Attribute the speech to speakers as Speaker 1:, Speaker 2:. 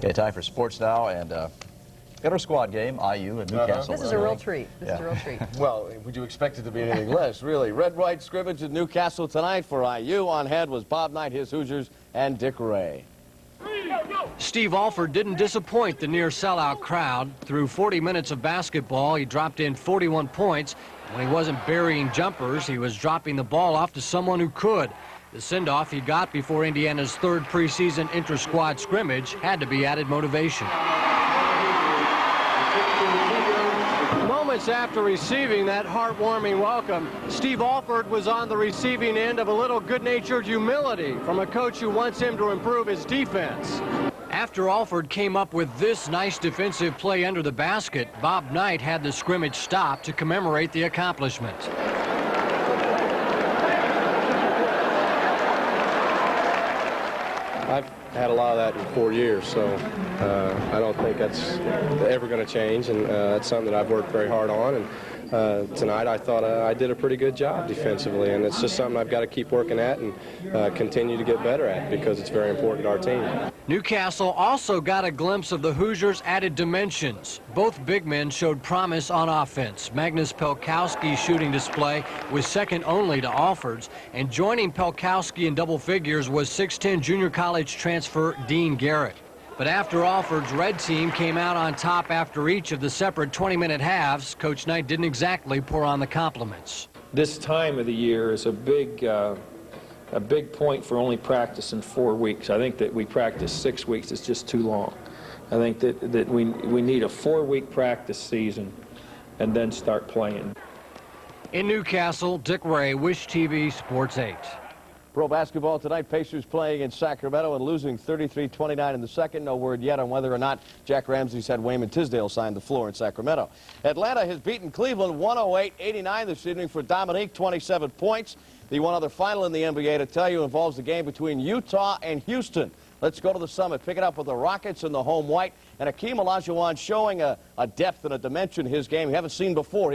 Speaker 1: Okay, time for sports now, and got our squad game, IU and Newcastle.
Speaker 2: This is a real treat. This is a real treat.
Speaker 3: Well, would you expect it to be anything less, really? Red-white scrimmage at Newcastle tonight for IU. On head was Bob Knight, his Hoosiers, and Dick Ray.
Speaker 4: Steve Alford didn't disappoint the near sellout crowd. Through 40 minutes of basketball, he dropped in 41 points. When he wasn't burying jumpers, he was dropping the ball off to someone who could. The send-off he got before Indiana's third preseason inter-squad scrimmage had to be added motivation. Moments after receiving that heartwarming welcome, Steve Alford was on the receiving end of a little good-natured humility from a coach who wants him to improve his defense. After Alford came up with this nice defensive play under the basket, Bob Knight had the scrimmage stopped to commemorate the accomplishment.
Speaker 5: I've had a lot of that in 4 years, so I don't think that's ever going to change, and that's something that I've worked very hard on. And tonight I thought I did a pretty good job defensively, and it's just something I've got to keep working at and continue to get better at because it's very important to our team.
Speaker 4: Newcastle also got a glimpse of the Hoosiers' added dimensions. Both big men showed promise on offense. Magnus Pelkowski's shooting display was second only to Alford's, and joining Pelkowski in double figures was 6'10" junior college transfer Dean Garrett. But after Alford's red team came out on top after each of the separate 20-minute halves, Coach Knight didn't exactly pour on the compliments.
Speaker 6: This time of the year is a big point for only practicing 4 weeks. I think that we practice 6 weeks is just too long. I think that we need a 4-week practice season and then start playing.
Speaker 4: In Newcastle, Dick Ray, Wish TV Sports 8.
Speaker 3: Pro basketball tonight, Pacers playing in Sacramento and losing 33-29 in the second. No word yet on whether or not Jack Ramsey's had Wayman Tisdale sign the floor in Sacramento. Atlanta has beaten Cleveland 108-89 this evening for Dominique, 27 points. The one other final in the NBA to tell you involves the game between Utah and Houston. Let's go to the Summit, pick it up with the Rockets in the home white, and Hakeem Olajuwon showing a depth and a dimension in his game we haven't seen before.